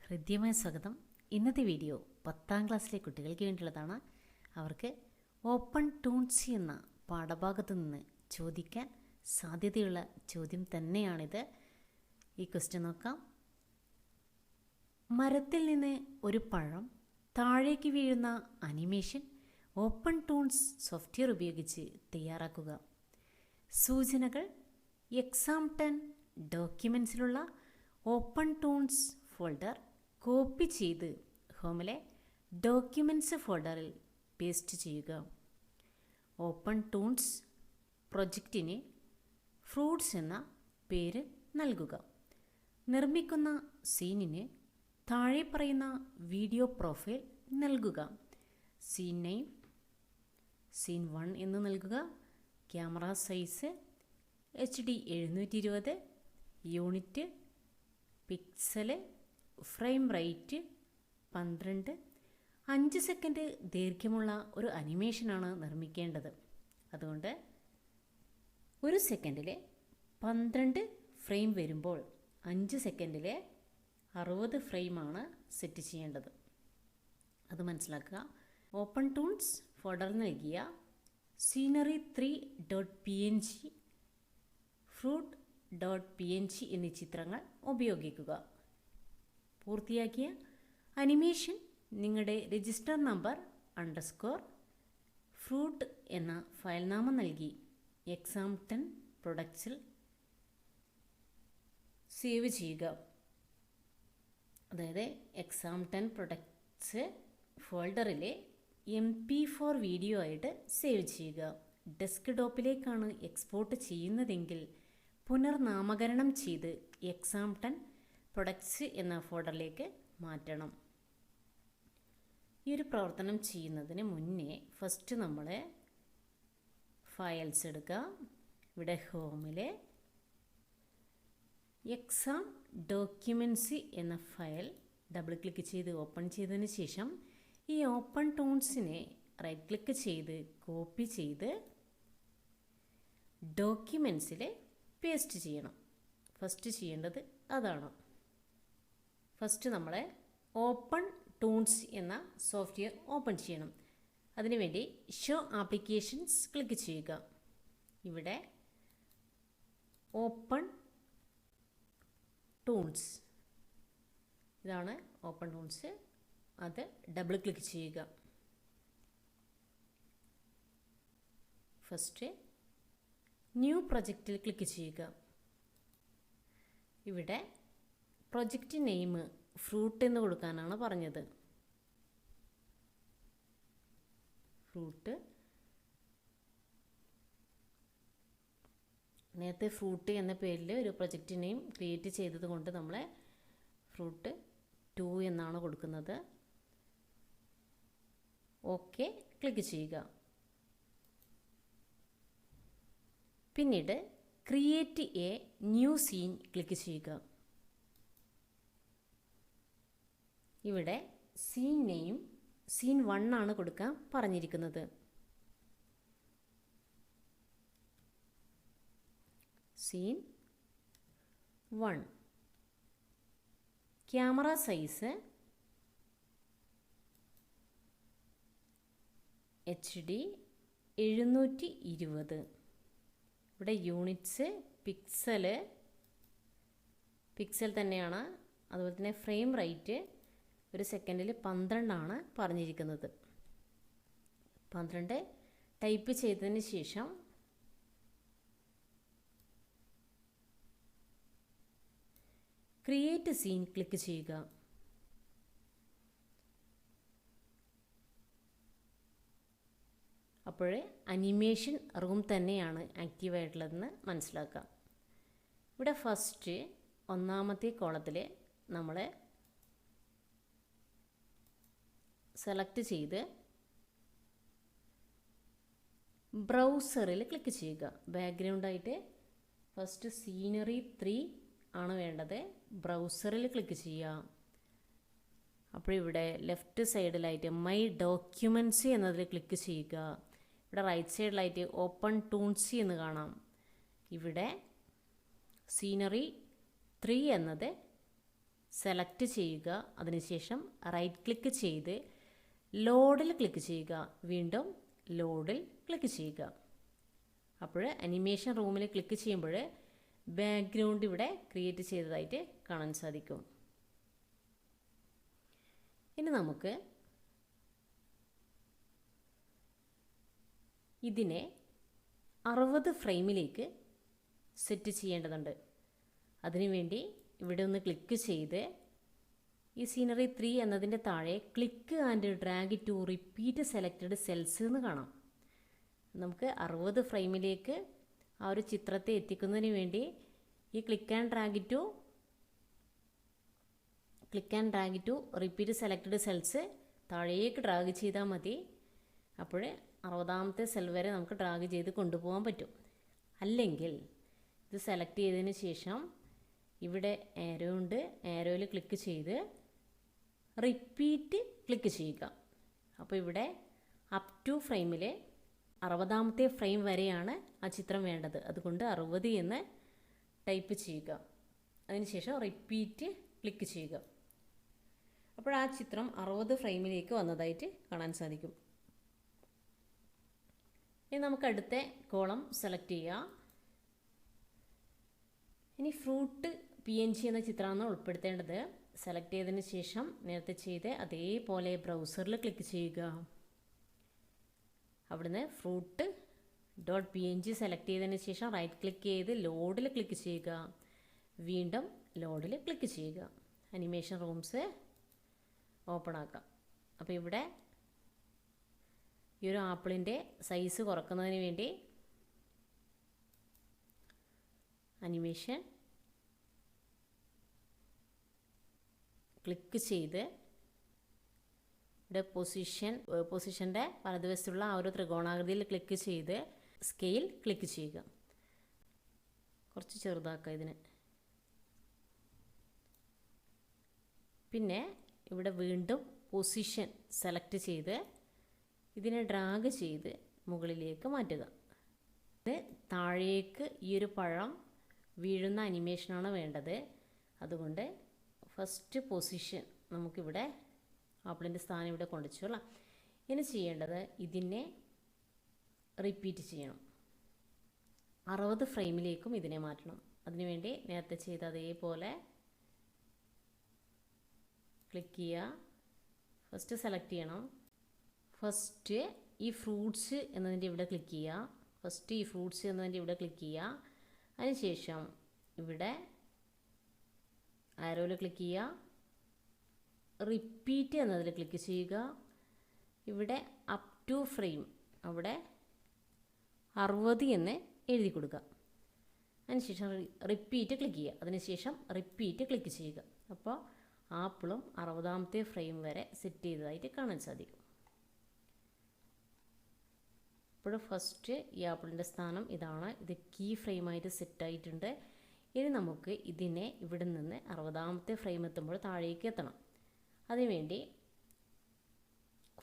ഹൃദ്യമായ സ്വാഗതം. ഇന്നത്തെ വീഡിയോ 10ാം ക്ലാസ്സിലെ കുട്ടികൾക്ക് വേണ്ടിയുള്ളതാണ്. അവർക്ക് ഓപ്പൺ ടൂൺസ് എന്ന പാഠഭാഗത്തു നിന്ന് ചോദിക്കാൻ സാധ്യതയുള്ള ചോദ്യം തന്നെയാണിത്. ഈ ക്വസ്റ്റ്യൻ നോക്കാം. മരത്തിൽ നിന്ന് ഒരു പഴം താഴേക്ക് വീഴുന്ന അനിമേഷൻ ഓപ്പൺ ടൂൺസ് സോഫ്റ്റ്വെയർ ഉപയോഗിച്ച് തയ്യാറാക്കുക. സൂചനകൾ എക്സാം 10 ഡോക്യുമെൻസിലുള്ള ഓപ്പൺ ടൂൺസ് ഫോൾഡർ കോപ്പി ചെയ്ത് ഹോമിലെ ഡോക്യുമെൻറ്റ്സ് ഫോൾഡറിൽ പേസ്റ്റ് ചെയ്യുക. ഓപ്പൺ ടൂൺസ് പ്രൊജക്റ്റിന് ഫ്രൂട്ട്സ് എന്ന പേര് നൽകുക. നിർമ്മിക്കുന്ന സീനിന് താഴെ പറയുന്ന വീഡിയോ പ്രൊഫൈൽ നൽകുക. സീൻ നെയിം സീൻ 1 എന്ന് നൽകുക. Camera size HD 720, unit pixel, frame rate 12. 5 second ദൈർഘ്യമുള്ള ഒരു അനിമേഷനാണ് നിർമ്മിക്കേണ്ടത്. അതുകൊണ്ട് 1 സെക്കൻഡിലെ 12 ഫ്രെയിം വരുമ്പോൾ 5 സെക്കൻഡിലെ 60 ഫ്രെയിമാണ് സെറ്റ് ചെയ്യേണ്ടത്. അത് മനസ്സിലാക്കുക. ഓപ്പൺ ടൂൺസ് ഫോൾഡർ നൽകിയ scenery3.png, fruit.png എന്നീ ചിത്രങ്ങൾ ഉപയോഗിക്കുക. പൂർത്തിയാക്കിയ അനിമേഷൻ നിങ്ങളുടെ രജിസ്റ്റർ നമ്പർ _fruit എന്ന ഫയൽ നാമം നൽകി എക്സാം 10 പ്രൊഡക്ട്സിൽ സേവ് ചെയ്യുക. അതായത് എക്സാം 10 പ്രൊഡക്ട്സ് ഫോൾഡറിലെ MP4 വീഡിയോ ആയിട്ട് സേവ് ചെയ്യുക. ഡെസ്ക്ടോപ്പിലേക്കാണ് എക്സ്പോർട്ട് ചെയ്യുന്നതെങ്കിൽ പുനർനാമകരണം ചെയ്ത് എക്സാം 10 പ്രൊഡക്ട്സ് എന്ന ഫോൾഡറിലേക്ക് മാറ്റണം. ഈ ഒരു പ്രവർത്തനം ചെയ്യുന്നതിന് മുന്നേ ഫസ്റ്റ് നമ്മൾ ഫയൽസ് എടുക്കുക. ഇവിടെ ഹോമിൽ എക്സാം ഡോക്യുമെൻറ്റ്സ് എന്ന ഫയൽ ഡബിൾ ക്ലിക്ക് ചെയ്ത് ഓപ്പൺ ചെയ്തതിന് ശേഷം ഈ ഓപ്പൺ ടൂൺസിനെ റൈറ്റ് ക്ലിക്ക് ചെയ്ത് കോപ്പി ചെയ്ത് ഡോക്യുമെൻറ്റ്സിൽ പേസ്റ്റ് ചെയ്യണം. ഫസ്റ്റ് ചെയ്യേണ്ടത് അതാണ്. ഫസ്റ്റ് നമ്മൾ ഓപ്പൺ ടൂൺസ് എന്ന സോഫ്റ്റ്വെയർ ഓപ്പൺ ചെയ്യണം. അതിനുവേണ്ടി ഷോ ആപ്ലിക്കേഷൻസ് ക്ലിക്ക് ചെയ്യുക. ഇവിടെ ഓപ്പൺ ടൂൺസ്, ഇതാണ് ഓപ്പൺ ടൂൺസ്. അത് ഡബിൾ ക്ലിക്ക് ചെയ്യുക. ഫസ്റ്റ് ന്യൂ പ്രൊജക്റ്റിൽ ക്ലിക്ക് ചെയ്യുക. ഇവിടെ പ്രൊജക്റ്റ് നെയിം ഫ്രൂട്ട് എന്ന് കൊടുക്കാനാണ് പറഞ്ഞത്. ഫ്രൂട്ട്, നേരത്തെ ഫ്രൂട്ട് എന്ന പേരിൽ ഒരു പ്രൊജക്റ്റ് നെയിം ക്രിയേറ്റ് ചെയ്തത് കൊണ്ട് നമ്മൾ ഫ്രൂട്ട് 2 എന്നാണ് കൊടുക്കുന്നത്. ഓക്കെ ക്ലിക്ക് ചെയ്യുക. പിന്നീട് create a new scene click ചെയ്യുക. ഇവിടെ സീൻ നെയിം സീൻ 1 ആണ് കൊടുക്കാൻ പറഞ്ഞിരിക്കുന്നത്. സീൻ 1. Camera size HD 720. ഇവിടെ യൂണിറ്റ്സ് പിക്സൽ തന്നെയാണ്. അതുപോലെ തന്നെ ഫ്രെയിം റേറ്റ് 1 സെക്കൻഡിൽ 12 ആണ് പറഞ്ഞിരിക്കുന്നത്. 12 ടൈപ്പ് ചെയ്തതിന് ശേഷം ക്രിയേറ്റ് സീൻ ക്ലിക്ക് ചെയ്യുക. അപ്പോൾ അനിമേഷൻ റൂം തന്നെയാണ് ആക്റ്റീവ് ആയിട്ടുള്ളതെന്ന് മനസ്സിലാക്കാം. ഇവിടെ ഫസ്റ്റ് 1ാമത്തെ കോളത്തിൽ നമ്മൾ സെലക്ട് ചെയ്ത് ബ്രൗസറിൽ ക്ലിക്ക് ചെയ്യുക. ബാക്ക്ഗ്രൗണ്ടായിട്ട് ഫസ്റ്റ് scenery3 ആണ് വേണ്ടത്. ബ്രൗസറിൽ ക്ലിക്ക് ചെയ്യുക. അപ്പോൾ ഇവിടെ ലെഫ്റ്റ് സൈഡിലായിട്ട് മൈ ഡോക്യുമെൻറ്റ്സ് എന്നതിൽ ക്ലിക്ക് ചെയ്യുക. ഇവിടെ റൈറ്റ് സൈഡിലായിട്ട് ഓപ്പൺ ടൂൺസ് എന്ന് കാണാം. ഇവിടെ scenery3 എന്നത് സെലക്ട് ചെയ്യുക. അതിനുശേഷം റൈറ്റ് ക്ലിക്ക് ചെയ്ത് ലോഡിൽ ക്ലിക്ക് ചെയ്യുക. വീണ്ടും ലോഡിൽ ക്ലിക്ക് ചെയ്യുക. അപ്പോൾ അനിമേഷൻ റൂമിൽ ക്ലിക്ക് ചെയ്യുമ്പോൾ ബാക്ക്ഗ്രൗണ്ട് ഇവിടെ ക്രിയേറ്റ് ചെയ്തതായിട്ട് കാണാൻ സാധിക്കും. ഇനി നമുക്ക് ഇതിനെ 60 ഫ്രെയിമിലേക്ക് സെറ്റ് ചെയ്യേണ്ടതുണ്ട്. അതിനുവേണ്ടി ഇവിടെ ഒന്ന് ക്ലിക്ക് ചെയ്ത് ഈ സീനറി 3 എന്നതിൻ്റെ താഴെ click and drag to repeat selected cells എന്ന് കാണാം. നമുക്ക് 60 ഫ്രെയിമിലേക്ക് ആ ഒരു ചിത്രത്തെ എത്തിക്കുന്നതിന് വേണ്ടി ഈ click and drag to repeat selected cells താഴേക്ക് ഡ്രാഗ് ചെയ്താൽ മതി. അപ്പോൾ 60ാമത്തെ സെൽ വരെ നമുക്ക് ഡ്രാഗ് ചെയ്ത് കൊണ്ടുപോകാൻ പറ്റും. അല്ലെങ്കിൽ ഇത് സെലക്ട് ചെയ്തതിന് ശേഷം ഇവിടെ ആരോ ഉണ്ട്, ആരോയിൽ ക്ലിക്ക് ചെയ്ത് റിപ്പീറ്റ് ക്ലിക്ക് ചെയ്യുക. അപ്പോൾ ഇവിടെ അപ് ടു ഫ്രെയിമിൽ 60ാമത്തെ ഫ്രെയിം വരെയാണ് ആ ചിത്രം വേണ്ടത്. അതുകൊണ്ട് 60 എന്ന് ടൈപ്പ് ചെയ്യുക. അതിനുശേഷം റിപ്പീറ്റ് ക്ലിക്ക് ചെയ്യുക. അപ്പോൾ ആ ചിത്രം 60 ഫ്രെയിമിലേക്ക് വന്നതായിട്ട് കാണാൻ സാധിക്കും. ഇനി നമുക്ക് അടുത്ത കോളം സെലക്ട് ചെയ്യാം. ഇനി ഫ്രൂട്ട് PNG എന്ന ചിത്രമാണ് ഉൾപ്പെടുത്തേണ്ടത്. സെലക്ട് ചെയ്തതിന് ശേഷം നേരത്തെ ചെയ്ത് അതേപോലെ ബ്രൗസറിൽ ക്ലിക്ക് ചെയ്യുക. അവിടുന്ന് ഫ്രൂട്ട് .png സെലക്ട് ചെയ്തതിന് ശേഷം റൈറ്റ് ക്ലിക്ക് ചെയ്ത് ലോഡിൽ ക്ലിക്ക് ചെയ്യുക. വീണ്ടും ലോഡിൽ ക്ലിക്ക് ചെയ്യുക. അനിമേഷൻ റൂംസ് ഓപ്പൺ ആക്കാം. അപ്പോൾ ഇവിടെ ഈ ഒരു ആപ്പിളിൻ്റെ സൈസ് കുറക്കുന്നതിന് വേണ്ടി അനിമേഷൻ ക്ലിക്ക് ചെയ്ത് ഇവിടെ പൊസിഷൻ്റെ വലതുവശത്തുള്ള ആ ഒരു ത്രികോണാകൃതിയിൽ ക്ലിക്ക് ചെയ്ത് സ്കെയിൽ ക്ലിക്ക് ചെയ്യുക. കുറച്ച് ചെറുതാക്കുക ഇതിന്. പിന്നെ ഇവിടെ വീണ്ടും പൊസിഷൻ സെലക്ട് ചെയ്ത് ഇതിനെ ഡ്രാഗ് ചെയ്ത് മുകളിലേക്ക് മാറ്റുക. ഇത് താഴേക്ക് ഈ ഒരു പഴം വീഴുന്ന അനിമേഷനാണ് വേണ്ടത്. അതുകൊണ്ട് ഫസ്റ്റ് പൊസിഷൻ നമുക്കിവിടെ ആപ്പിളിൻ്റെ സ്ഥാനം ഇവിടെ കൊണ്ടുവച്ചോളാം. ഇനി ചെയ്യേണ്ടത് ഇതിനെ റിപ്പീറ്റ് ചെയ്യണം. 60 ഫ്രെയിമിലേക്കും ഇതിനെ മാറ്റണം. അതിനുവേണ്ടി നേരത്തെ ചെയ്ത അതേപോലെ ക്ലിക്ക് ചെയ്യുക. ഫസ്റ്റ് സെലക്ട് ചെയ്യണം. ഫസ്റ്റ് ഈ ഫ്രൂട്ട്സ് എന്നതിൻ്റെ ഇവിടെ ക്ലിക്ക് ചെയ്യുക. അതിനുശേഷം ഇവിടെ ആരോയിൽ ക്ലിക്ക് ചെയ്യുക. റിപ്പീറ്റ് എന്നതിൽ ക്ലിക്ക് ചെയ്യുക. ഇവിടെ അപ് ടു ഫ്രെയിം അവിടെ 60 എന്ന് എഴുതി കൊടുക്കുക. അതിനുശേഷം റിപ്പീറ്റ് ക്ലിക്ക് ചെയ്യുക. അതിനുശേഷം റിപ്പീറ്റ് ക്ലിക്ക് ചെയ്യുക. അപ്പോൾ ആപ്പിളും 60ാമത്തെ ഫ്രെയിം വരെ സെറ്റ് ചെയ്തതായിട്ട് കാണാൻ സാധിക്കും. ഇപ്പോൾ ഫസ്റ്റ് ഈ ആപ്പിളിൻ്റെ സ്ഥാനം ഇതാണ്. ഇത് കീ ഫ്രെയിമായിട്ട് സെറ്റായിട്ടുണ്ട്. ഇനി നമുക്ക് ഇതിനെ ഇവിടെ നിന്ന് 60ാമത്തെ ഫ്രെയിം എത്തുമ്പോൾ താഴേക്ക് എത്തണം. അതിനുവേണ്ടി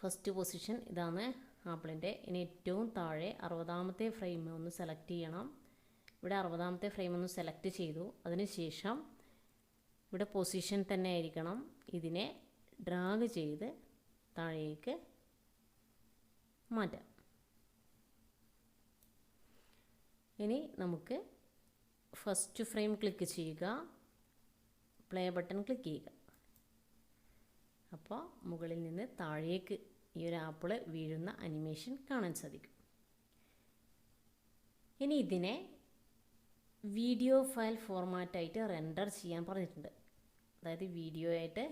ഫസ്റ്റ് പൊസിഷൻ ഇതാണ് ആപ്പിളിൻ്റെ. ഇനി ഏറ്റവും താഴെ 60ാമത്തെ ഫ്രെയിം ഒന്ന് സെലക്ട് ചെയ്യണം. ഇവിടെ 60ാമത്തെ ഫ്രെയിം ഒന്ന് സെലക്ട് ചെയ്തു. അതിനുശേഷം ഇവിടെ പൊസിഷൻ തന്നെ ആയിരിക്കണം. ഇതിനെ ഡ്രാഗ് ചെയ്ത് താഴേക്ക് മാറ്റാം. ഇനി നമുക്ക് ഫസ്റ്റ് ഫ്രെയിം ക്ലിക്ക് ചെയ്യുക. പ്ലേ ബട്ടൺ ക്ലിക്ക് ചെയ്യുക. അപ്പോൾ മുകളിൽ നിന്ന് താഴേക്ക് ഈ ഒരു ആപ്പിള് വീഴുന്ന അനിമേഷൻ കാണാൻ സാധിക്കും. ഇനി ഇതിനെ വീഡിയോ ഫയൽ ഫോർമാറ്റായിട്ട് റെൻഡർ ചെയ്യാൻ പറഞ്ഞിട്ടുണ്ട്. അതായത് വീഡിയോ ആയിട്ട്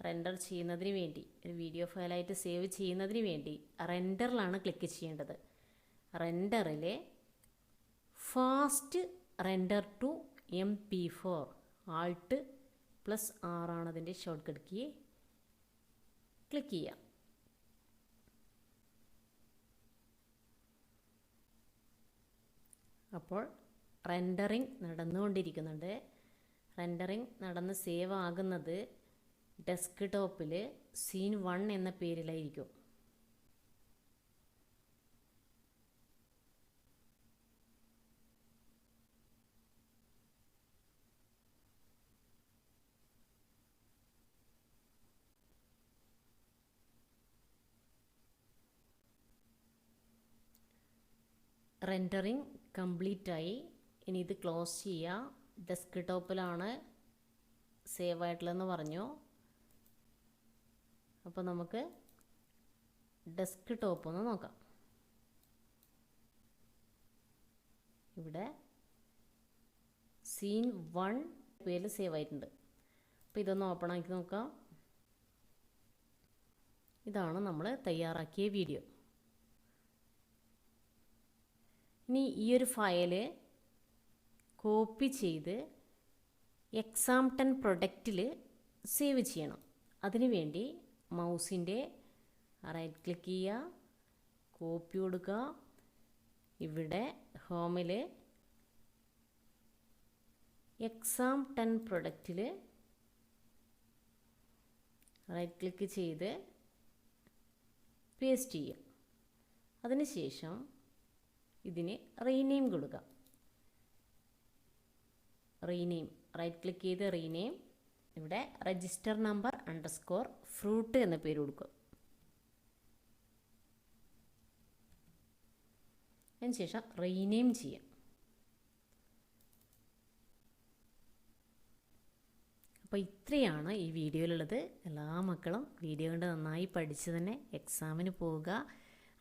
റെൻഡർ ചെയ്യുന്നതിന് വേണ്ടി, ഒരു വീഡിയോ ഫയലായിട്ട് സേവ് ചെയ്യുന്നതിന് വേണ്ടി റെൻഡറിലാണ് ക്ലിക്ക് ചെയ്യേണ്ടത്. റെൻഡറിൽ fast render to MP4 Alt+R ആണ് അതിൻ്റെ ഷോർട്ട് കട്ട് കീ. ക്ലിക്ക് ചെയ്യാം. അപ്പോൾ റെൻഡറിങ് നടന്നുകൊണ്ടിരിക്കുന്നുണ്ട്. റെൻഡറിങ് നടന്ന് സേവ് ആകുന്നത് ഡെസ്ക്ടോപ്പിൽ സീൻ 1 എന്ന പേരിലായിരിക്കും. റെൻഡറിങ് കംപ്ലീറ്റ് ആയി. ഇനി ഇത് ക്ലോസ് ചെയ്യുക. ഡെസ്ക് ടോപ്പിലാണ് സേവ് ആയിട്ടുള്ളതെന്ന് പറഞ്ഞു. അപ്പോൾ നമുക്ക് ഡെസ്ക് ടോപ്പ് ഒന്ന് നോക്കാം. ഇവിടെ സീൻ 1 പേരിൽ സേവ് ആയിട്ടുണ്ട്. അപ്പോൾ ഇതൊന്ന് ഓപ്പൺ ആക്കി നോക്കാം. ഇതാണ് നമ്മൾ തയ്യാറാക്കിയ വീഡിയോ. ഇനി ഈ ഒരു ഫയല് കോപ്പി ചെയ്ത് Exam10 പ്രൊഡക്റ്റിൽ സേവ് ചെയ്യണം. അതിനുവേണ്ടി മൗസിൻ്റെ റൈറ്റ് ക്ലിക്ക് ചെയ്യുക, കോപ്പി കൊടുക്കുക. ഇവിടെ ഹോമിൽ Exam10 പ്രൊഡക്റ്റിൽ റൈറ്റ് ക്ലിക്ക് ചെയ്ത് പേസ്റ്റ് ചെയ്യുക. അതിനുശേഷം ഇതിന് റീനെയിം കൊടുക്കുക. റീനെയിം റൈറ്റ് ക്ലിക്ക് ചെയ്ത് റീനെയിം. ഇവിടെ രജിസ്റ്റർ നമ്പർ _ ഫ്രൂട്ട് എന്ന പേര് കൊടുക്കുക. അതിനുശേഷം റീനെയിം ചെയ്യാം. അപ്പോൾ ഇത്രയാണ് ഈ വീഡിയോയിലുള്ളത്. എല്ലാ മക്കളും വീഡിയോ കണ്ട് നന്നായി പഠിച്ച് തന്നെ എക്സാമിന് പോവുക.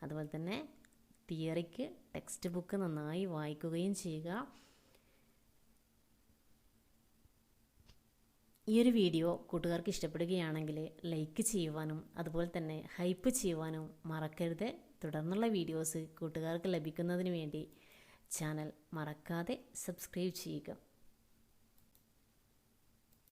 അതുപോലെ തന്നെ തിയറിക്ക് ടെക്സ്റ്റ് ബുക്ക് നന്നായി വായിക്കുകയും ചെയ്യുക. ഈ ഒരു വീഡിയോ കൂട്ടുകാർക്ക് ഇഷ്ടപ്പെടുകയാണെങ്കിൽ ലൈക്ക് ചെയ്യുവാനും അതുപോലെ തന്നെ ഹൈപ്പ് ചെയ്യുവാനും മറക്കരുത്. തുടർന്നുള്ള വീഡിയോസ് കൂട്ടുകാർക്ക് ലഭിക്കുന്നതിന് വേണ്ടി ചാനൽ മറക്കാതെ സബ്സ്ക്രൈബ് ചെയ്യുക.